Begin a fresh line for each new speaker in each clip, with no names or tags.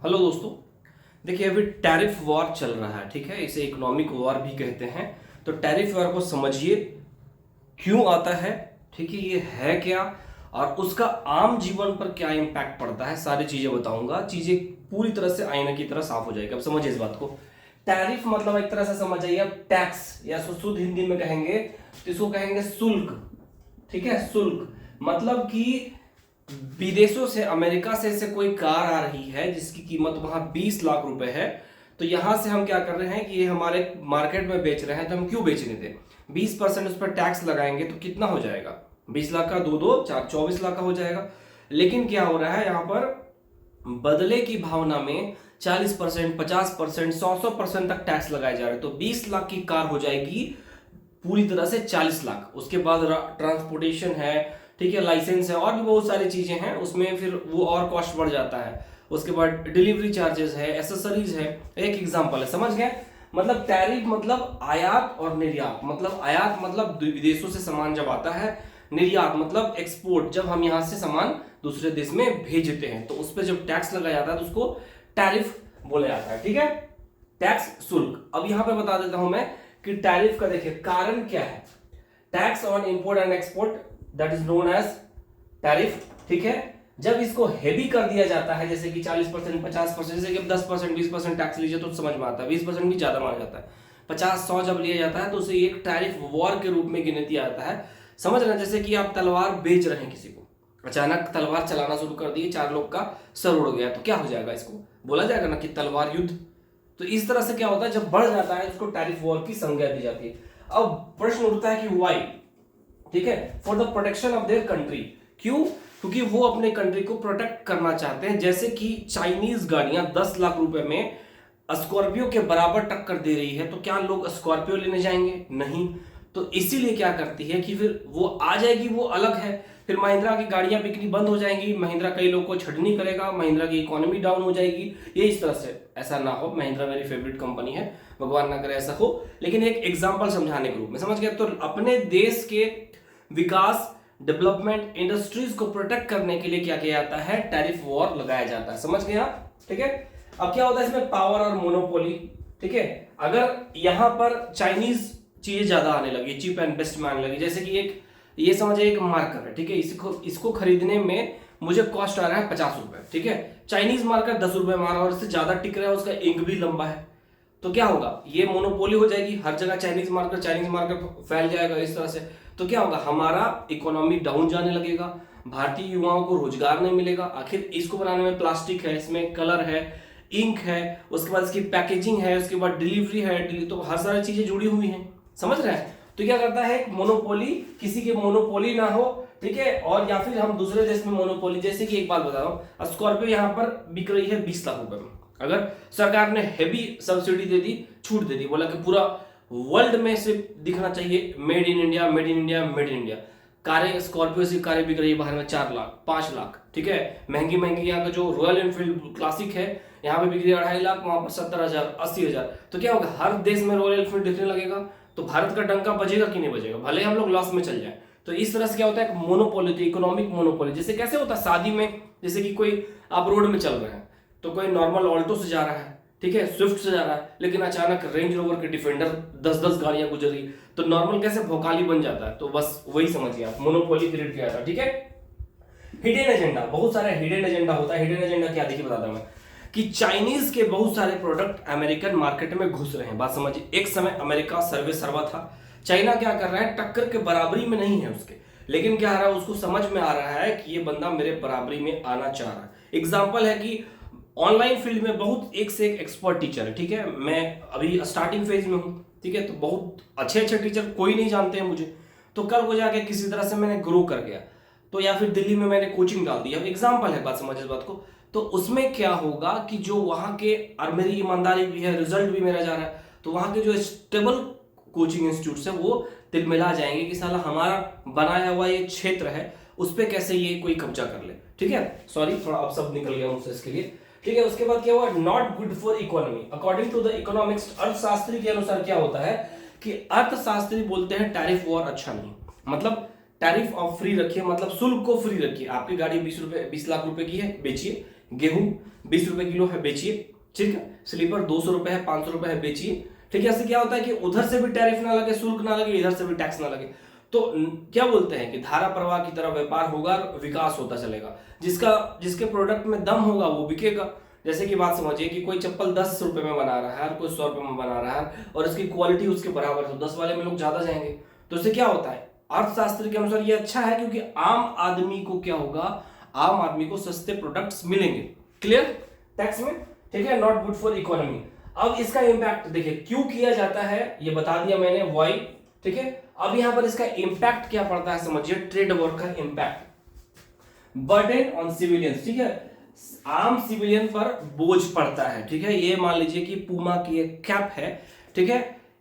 Hello दोस्तों। देखिए, अभी टैरिफ वॉर चल रहा है, ठीक है। इसे इकोनॉमिक वॉर भी कहते हैं। तो टैरिफ वॉर को समझिए, क्यों आता है, ठीक है, ये है क्या और उसका आम जीवन पर क्या इम्पैक्ट पड़ता है, सारी चीजें बताऊंगा। चीजें पूरी तरह से आईना की तरह साफ हो जाएगी। अब समझिए इस बात को। टैरिफ मतलब एक तरह से समझ जाइए आप, टैक्स या शुद्ध हिंदी में कहेंगे तो इसको कहेंगे शुल्क, ठीक है। शुल्क मतलब कि विदेशों से, अमेरिका से कोई कार आ रही है जिसकी कीमत वहां 20 लाख रुपए है, तो यहां से हम क्या कर रहे हैं कि ये हमारे मार्केट में बेच रहे हैं, तो हम क्यों बेचने दें। 20% उस पर टैक्स लगाएंगे तो कितना हो जाएगा, 20 लाख का दो दो चार 24 लाख का हो जाएगा। लेकिन क्या हो रहा है यहाँ पर, बदले की भावना में 40%, 50%, 100% तक टैक्स लगाए जा रहे हैं। तो 20 लाख की कार हो जाएगी पूरी तरह से 40 लाख। उसके बाद ट्रांसपोर्टेशन है, ठीक है, लाइसेंस है, और भी बहुत सारी चीजें हैं, उसमें फिर वो और कॉस्ट बढ़ जाता है। उसके बाद डिलीवरी चार्जेस है, एसेसरीज है। एक एग्जांपल है, समझ गए। मतलब टैरिफ मतलब आयात और निर्यात। मतलब आयात मतलब विदेशों से सामान जब आता है, निर्यात मतलब एक्सपोर्ट, जब हम यहां से सामान दूसरे देश में भेजते हैं तो उस पर जब टैक्स लगाया जाता है तो उसको टैरिफ बोला जाता है, ठीक है। टैक्स, शुल्क। अब यहां पे बता देता हूं मैं कि टैरिफ का देखिए कारण क्या है। Tax on import and export, that is known as tariff, ठीक है। जब इसको हेवी कर दिया जाता है, जैसे कि 40%, 50%, जैसे कि 10%, 20% टैक्स लीजिए तो समझ में आता है, 20% भी ज्यादा माना जाता है। 50, 100 जब लिया जाता है तो उसे एक टैरिफ वॉर के रूप में गिनती आता है। समझ रहे हैं, जैसे कि आप तलवार बेच रहे हैं किसी को, अचानक तलवार चलाना शुरू कर दिए, 4 लोग का सर उड़ गया, तो क्या हो जाएगा, इसको बोला जाएगा ना कि तलवार युद्ध। तो इस तरह से क्या होता है, जब बढ़ जाता है उसको टैरिफ वॉर की संज्ञा दी जाती है। अब प्रश्न उठता है कि वाई, ठीक है, for the protection of their country. क्यों? क्योंकि वो अपने कंट्री को प्रोटेक्ट करना चाहते हैं। जैसे कि चाइनीज गाड़ियां 10 लाख रुपए में स्कॉर्पियो के बराबर टक्कर दे रही है, तो क्या लोग स्कॉर्पियो लेने जाएंगे? नहीं। तो इसीलिए क्या करती है कि फिर वो आ जाएगी, वो अलग है, फिर महिंद्रा की गाड़ियां बिकनी बंद हो जाएंगी, महिंद्रा कई लोगों को छटनी करेगा, महिंद्रा की इकोनॉमी डाउन हो जाएगी। ये इस तरह से, ऐसा ना हो, महिंद्रा मेरी फेवरेट कंपनी है, भगवान ना करे ऐसा हो, लेकिन एक एग्जांपल समझाने के रूप में, समझ गए। तो अपने देश के विकास, डेवलपमेंट, इंडस्ट्रीज को प्रोटेक्ट करने के लिए क्या किया जाता है, टैरिफ वॉर लगाया जाता है। समझ गए आप, ठीक है। अब क्या होता है इसमें, पावर और मोनोपोली, ठीक है। अगर यहां पर चाइनीज चीजें ज्यादा आने लगी, चीप एंड बेस्ट में आने लगी, जैसे कि एक ये समझिए एक मार्कर है, ठीक है, इसको खरीदने में मुझे कॉस्ट आ रहा है 50 रुपए, ठीक है। चाइनीज मार्कर 10 रुपए में आ रहा है और इससे ज्यादा टिक रहा है, उसका इंक भी लंबा है, तो क्या होगा, ये मोनोपोली हो जाएगी, हर जगह चाइनीज मार्कर फैल जाएगा इस तरह से। तो क्या होगा, हमारा इकोनॉमी डाउन जाने लगेगा, भारतीय युवाओं को रोजगार नहीं मिलेगा। आखिर इसको बनाने में प्लास्टिक है, इसमें कलर है, इंक है, उसके बाद इसकी पैकेजिंग है, उसके बाद डिलीवरी है, तो हर सारी चीजें जुड़ी हुई हैं, समझ रहे हैं। तो क्या करता है, मोनोपोली, किसी के मोनोपोली ना हो, ठीक है, और या फिर हम दूसरे देश में मोनोपोली। जैसे कि एक बात बता रहा हूं, स्कॉर्पियो यहां पर बिक रही है 20 लाख रुपए में, अगर सरकार ने हेवी सब्सिडी दे दी, छूट दे दी, बोला कि पूरा वर्ल्ड में सिर्फ दिखना चाहिए made in India, made in India, made in India. कारें, स्कॉर्पियो से कारें बिक रही है बाहर में 4 लाख, 5 लाख, ठीक है। महंगी महंगी यहाँ का जो रॉयल एनफील्ड क्लासिक है, यहाँ पे बिक रही है 2.5 लाख, वहां पर 70,000, 80,000। तो क्या होगा, हर देश में रॉयल एनफील्ड दिखने लगेगा, तो भारत का डंका बजेगा कि नहीं बजेगा, भले हम लोग लॉस में चल जाए। तो इस तरह से क्या होता है, मोनोपोली, इकोनॉमिक मोनोपोली। जैसे कैसे होता है शादी में, जैसे कि कोई आप रोड में चल रहे हैं तो कोई नॉर्मल ऑल्टो से जा रहा है, ठीक है, स्विफ्ट से जा रहा है, लेकिन अचानक रेंज रोवर के डिफेंडर 10-10 गाड़ियां गुजरी, तो नॉर्मल कैसे भोकाली बन जाता है। तो बस वही समझिए आप, मोनोपोली क्रिएट किया था, ठीक है। हिडन एजेंडा, बहुत सारे हिडन एजेंडा होता है। हिडन एजेंडा क्या, देखिए बताता हूं मैं, कि चाइनीज के बहुत सारे प्रोडक्ट अमेरिकन मार्केट में घुस रहे हैं। बात समझिए, एक समय अमेरिका सर्वे सर्वा था, चाइना क्या कर रहा है, टक्कर के बराबरी में नहीं है उसके, लेकिन क्या आ रहा है, उसको समझ में आ रहा है कि ये बंदा मेरे बराबरी में आना चाह रहा है। एग्जाम्पल है कि ऑनलाइन फील्ड में बहुत एक से एक एक्सपर्ट टीचर है, ठीक है, मैं अभी स्टार्टिंग फेज में हूं, ठीक है, तो बहुत अच्छे अच्छे टीचर कोई नहीं जानते हैं मुझे, तो कल को जाके किसी तरह से मैंने ग्रो कर गया, तो या फिर दिल्ली में मैंने कोचिंग डाल दी, अब एग्जाम्पल है, बात समझ इस बात को। तो उसमें क्या होगा कि जो वहां के, और मेरी ईमानदारी भी है, रिजल्ट भी मेरा जा रहा है, तो वहां के जो स्टेबल कोचिंग इंस्टीट्यूट है वो तिलमिला जाएंगे कि साला हमारा बनाया हुआ ये क्षेत्र है, उस पर कैसे ये कोई कब्जा कर ले, ठीक है। सॉरी, थोड़ा अब सब निकल गया मुझसे इसके लिए, ठीक है। उसके बाद क्या हुआ, not good for economy, according to the economics, अर्थशास्त्री के अनुसार क्या होता है कि अर्थशास्त्री बोलते हैं टैरिफ वॉर अच्छा नहीं, मतलब टैरिफ ऑफ फ्री रखिए, मतलब शुल्क को फ्री रखिए। आपकी गाड़ी 20 लाख रुपए की है, बेचिए, गेहूं 20 रुपए किलो है, बेचिए, ठीक है। स्लीपर 200 रुपए है, 500 रुपए है, बेचिए, ठीक है। ऐसे क्या होता है कि उधर से भी टैरिफ ना लगे, शुल्क ना लगे, इधर से भी टैक्स ना लगे। तो क्या बोलते हैं कि धारा प्रवाह की तरह व्यापार होगा, विकास होता चलेगा। जिसके प्रोडक्ट में दम होगा वो बिकेगा। जैसे कि बात समझिए कि कोई चप्पल 10 रुपए में बना रहा है और कोई 100 रुपए में बना रहा है और इसकी क्वालिटी उसके बराबर है, तो 10 वाले में लोग ज्यादा जाएंगे। तो इससे क्या होता है, अर्थशास्त्र के अनुसार ये अच्छा है, क्योंकि आम आदमी को क्या होगा, आम आदमी को सस्ते प्रोडक्ट्स मिलेंगे। क्लियर, टैक्स में, ठीक है, नॉट गुड फॉर इकोनॉमी। अब इसका इंपैक्ट देखिए क्यों किया जाता है, ये बता दिया मैंने, वाई, ठीक है। अब यहां पर इसका इंपैक्ट क्या पड़ता है समझिए, ट्रेड वॉर का इंपैक्ट, बर्डन ऑन सिविलियंस, ठीक है, आम सिविलियन पर बोझ पड़ता है, ठीक है। ये मान लीजिए कि पूमा की एक कैप है, ठीक है,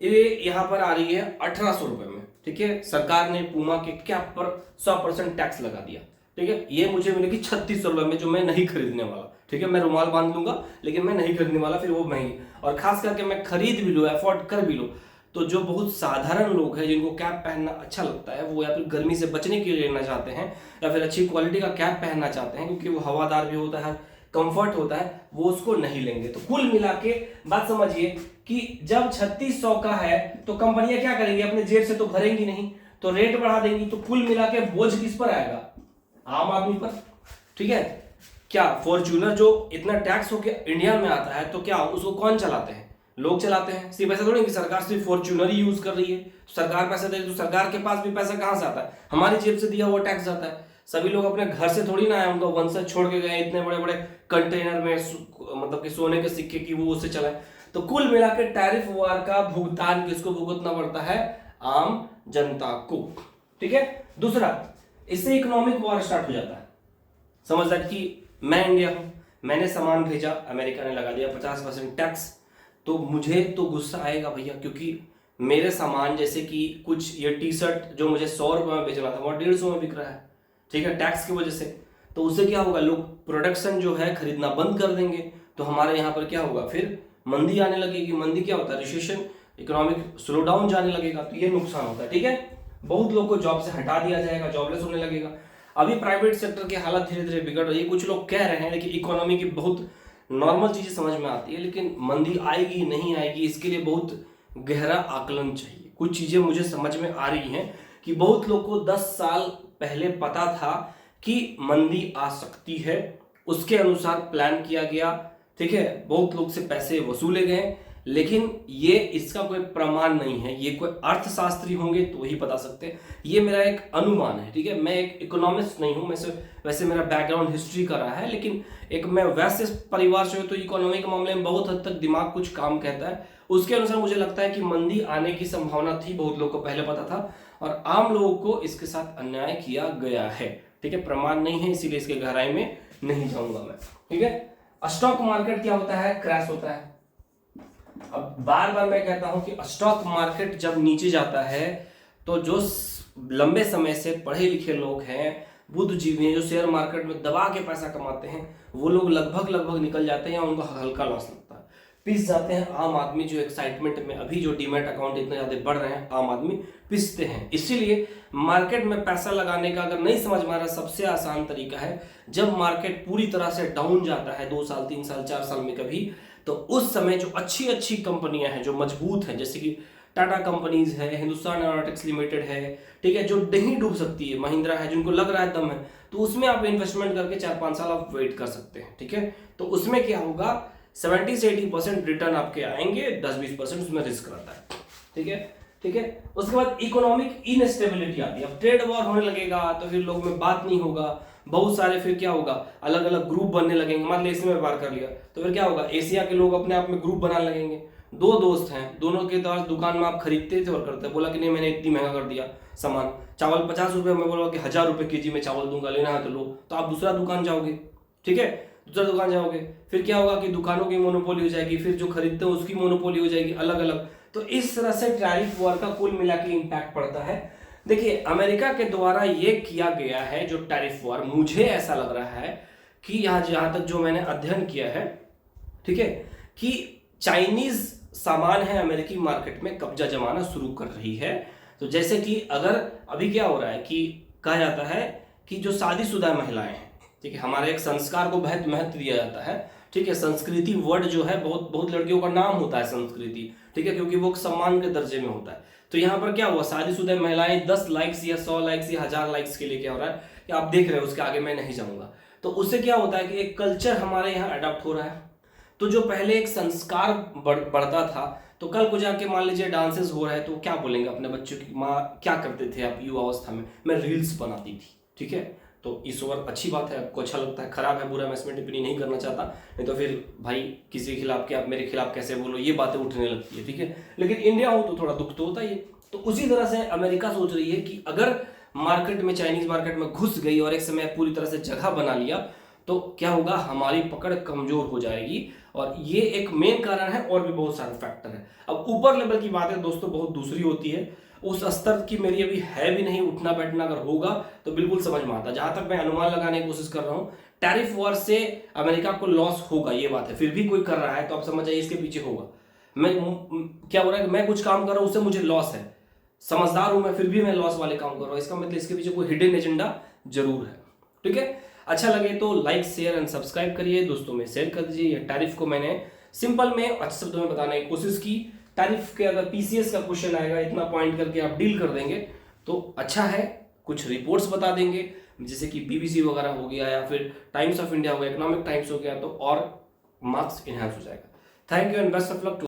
ये यहां पर आ रही है 1800 रुपए में, ठीक है। सरकार ने पूमा के कैप पर 100% टैक्स लगा दिया, ठीक है। ये मुझे मिलेगी 3600 रुपए में, जो मैं नहीं खरीदने वाला, ठीक है। मैं रुमाल बांध लूंगा लेकिन मैं नहीं खरीदने वाला, फिर वो महंगी, और खास करके मैं खरीद भी लूँ, अफोर्ड कर भी लूँ, तो जो बहुत साधारण लोग हैं जिनको कैप पहनना अच्छा लगता है, वो या फिर गर्मी से बचने के लिए लेना चाहते हैं या फिर अच्छी क्वालिटी का कैप पहनना चाहते हैं क्योंकि वो हवादार भी होता है, कंफर्ट होता है, वो उसको नहीं लेंगे। तो कुल मिला के बात समझिए कि जब 3600 का है तो कंपनियां क्या करेंगी, अपने जेब से तो भरेंगी नहीं, तो रेट बढ़ा देंगी। तो कुल मिला के बोझ किस पर आएगा, आम आदमी पर, ठीक है। क्या फॉर्च्यूनर जो इतना टैक्स होके इंडिया में आता है, तो क्या उसको कौन चलाते हैं, लोग चलाते हैं। सिर्फ ऐसा थोड़ी कि सरकार सिर्फ फॉर्च्यूनर ही यूज कर रही है, सरकार पैसा दे रही है, तो सरकार के पास भी पैसा कहां से आता है, हमारी जेब से दिया हुआ टैक्स जाता है। सभी लोग अपने घर से थोड़ी ना आए, उनको वंशज छोड़ के गए इतने बड़े बड़े कंटेनर में, मतलब कि सोने के सिक्के की वो उससे चलाए। तो कुल मिला के टैरिफ वार का भुगतान किसको भुगतना पड़ता है, आम जनता को, ठीक है। दूसरा, इससे इकोनॉमिक वॉर स्टार्ट हो जाता है। समझ रहे कि मैं इंडिया हूं, मैंने सामान भेजा, अमेरिका ने लगा दिया 50% टैक्स, तो मुझे तो गुस्सा आएगा भैया, क्योंकि मेरे सामान जैसे कि कुछ ये टी शर्ट जो मुझे 100 रुपए में बेचना था वो 150 में बिक रहा है, ठीक है, टैक्स की वजह से। तो उससे क्या होगा, लोग प्रोडक्शन जो है खरीदना बंद कर देंगे, तो हमारे यहाँ पर क्या होगा, फिर मंदी आने लगेगी। मंदी क्या होता है, रिसेशन, इकोनॉमिक स्लो डाउन जाने लगेगा, तो ये नुकसान होता है, ठीक है। बहुत लोग को जॉब से हटा दिया जाएगा, जॉबलेस होने लगेगा। अभी प्राइवेट सेक्टर की हालत धीरे धीरे बिगड़ रही है, कुछ लोग कह रहे हैं, लेकिन इकोनॉमी की बहुत नॉर्मल चीजें समझ में आती है, लेकिन मंदी आएगी नहीं आएगी इसके लिए बहुत गहरा आकलन चाहिए। कुछ चीजें मुझे समझ में आ रही हैं कि बहुत लोग को 10 साल पहले पता था कि मंदी आ सकती है, उसके अनुसार प्लान किया गया, ठीक है, बहुत लोग से पैसे वसूले गए, लेकिन ये इसका कोई प्रमाण नहीं है, ये कोई अर्थशास्त्री होंगे तो ही बता सकते हैं। ये मेरा एक अनुमान है, ठीक है। मैं एक इकोनॉमिस्ट नहीं हूं, वैसे मेरा बैकग्राउंड हिस्ट्री का रहा है, लेकिन एक मैं वैसे परिवार से हूं, तो इकोनॉमी के मामले में बहुत हद तक दिमाग कुछ काम कहता है। उसके अनुसार मुझे लगता है कि मंदी आने की संभावना थी, बहुत लोगों को पहले पता था, और आम लोगों को इसके साथ अन्याय किया गया है, ठीक है। प्रमाण नहीं है, इसीलिए इसके गहराई में नहीं जाऊंगा मैं, ठीक है। स्टॉक मार्केट क्या होता है, क्रैश होता है। अब बार बार मैं कहता हूं कि स्टॉक मार्केट जब नीचे जाता है, तो जो लंबे समय से पढ़े लिखे लोग हैं, बुद्धिजीवी हैं, जो शेयर मार्केट में दबा के पैसा कमाते हैं, वो लोग लगभग निकल जाते हैं या उनको हल्का लॉस लगता है, पिस जाते हैं। आम आदमी जो एक्साइटमेंट में, अभी जो डीमैट अकाउंट इतने ज्यादा बढ़ रहे हैं, आम आदमी पिसते हैं। इसीलिए मार्केट में पैसा लगाने का अगर नहीं समझ में आ रहा, सबसे आसान तरीका है, जब मार्केट पूरी तरह से डाउन जाता है 2 साल 3 साल 4 साल में कभी, तो उस समय जो अच्छी अच्छी कंपनियां हैं, जो मजबूत हैं, जैसे कि टाटा कंपनीज है, हिंदुस्तान एरोनॉटिक्स लिमिटेड है, ठीक है, जो नहीं डूब सकती है, महिंद्रा है, जिनको लग रहा है दम है, तो उसमें आप इन्वेस्टमेंट करके 4-5 साल आप वेट कर सकते हैं, ठीक है। तो उसमें क्या होगा, 70 से 80% रिटर्न आपके आएंगे, 10-20% उसमें रिस्क रहता है, ठीक है, ठीक है। उसके बाद इकोनॉमिक इनस्टेबिलिटी आती है। अब ट्रेड वॉर होने लगेगा तो फिर लोग में बात नहीं होगा, बहुत सारे फिर क्या होगा, अलग अलग ग्रुप बनने लगेंगे। मान लो एशिया में व्यापार कर लिया तो फिर क्या होगा, एशिया के लोग अपने आप में ग्रुप बनाने लगेंगे। 2 दोस्त हैं, दोनों के पास दुकान में आप खरीदते थे और करते, बोला कि नहीं मैंने इतनी महंगा कर दिया सामान, चावल 50 रुपए में, बोला कि 1000 रुपए केजी में चावल दूंगा, लेना है तो लो, तो आप दूसरा दुकान जाओगे, ठीक है, दूसरा दुकान जाओगे, फिर क्या होगा कि दुकानों की मोनोपोली हो जाएगी, फिर जो खरीदते हैं उसकी मोनोपोली हो जाएगी, अलग अलग। तो इस तरह से टैरिफ वॉर का कुल मिला के इम्पैक्ट पड़ता है। देखिए, अमेरिका के द्वारा ये किया गया है जो टैरिफ वॉर, मुझे ऐसा लग रहा है कि जहां तक जो मैंने अध्ययन किया है, ठीक है, कि चाइनीज सामान है अमेरिकी मार्केट में कब्जा जमाना शुरू कर रही है। तो जैसे कि अगर अभी क्या हो रहा है कि कहा जाता है कि जो शादीशुदा महिलाएं हैं, ठीक है, हमारे एक संस्कार को बहुत महत्व दिया जाता है। ठीक है, संस्कृति वर्ड जो है बहुत बहुत लड़कियों का नाम होता है संस्कृति, ठीक है, क्योंकि वो एक सम्मान के दर्जे में होता है। तो यहाँ पर क्या हुआ, शादीशुदा महिलाएं 10 लाइक्स या 100 लाइक्स या 1000 लाइक्स के लिए क्या हो रहा है कि आप देख रहे हो, उसके आगे मैं नहीं जाऊंगा। तो उससे क्या होता है कि एक कल्चर हमारे यहाँ अडॉप्ट हो रहा है। तो जो पहले एक संस्कार बढ़ता था, तो कल को जाके मान लीजिए डांसेस हो रहा है तो क्या बोलेंगे अपने बच्चों की माँ क्या करते थे आप युवावस्था में, मैं रील्स बनाती थी। ठीक है, तो इस ओवर अच्छी बात है, आपको अच्छा लगता है, खराब है बुरा मैं इसमें टिप्पणी नहीं करना चाहता, नहीं तो फिर भाई किसी के खिलाफ क्या आप मेरे खिलाफ कैसे बोलो, ये बातें उठने लगती है। ठीक है, लेकिन इंडिया हो तो थोड़ा दुख तो होता ही है। तो उसी तरह से अमेरिका सोच रही है कि अगर मार्केट में, चाइनीज मार्केट में घुस गई और एक समय पूरी तरह से जगह बना लिया तो क्या होगा, हमारी पकड़ कमजोर हो जाएगी। और ये एक मेन कारण है, और भी बहुत सारे फैक्टर है। अब ऊपर लेवल की बातें दोस्तों बहुत दूसरी होती है, उस स्तर की मेरी अभी है भी नहीं, उठना बैठना अगर होगा तो बिल्कुल समझ में आता। जहां तक मैं अनुमान लगाने की कोशिश कर रहा हूं, टैरिफ वॉर से अमेरिका को लॉस होगा, ये बात है। फिर भी कोई कर रहा है तो आप समझ जाइए इसके पीछे होगा। मैं क्या हो रहा है कि मैं कुछ काम कर रहा हूं उससे मुझे लॉस है, समझदार हूं मैं, फिर भी मैं लॉस वाले काम कर रहा हूं, इसका मतलब इसके पीछे कोई हिडन एजेंडा जरूर है। ठीक है, अच्छा लगे तो लाइक शेयर एंड सब्सक्राइब करिए, दोस्तों में शेयर कर दीजिए। ये टैरिफ को मैंने सिंपल में अच्छे शब्दों में बताने की कोशिश की। टैरिफ के अगर पीसीएस का क्वेश्चन आएगा, इतना पॉइंट करके आप डील कर देंगे तो अच्छा है। कुछ रिपोर्ट्स बता देंगे जैसे कि बीबीसी वगैरह हो गया या फिर टाइम्स ऑफ इंडिया हो गया, इकोनॉमिक टाइम्स हो गया, तो और मार्क्स इनहेंस हो जाएगा। Thank you and best of luck.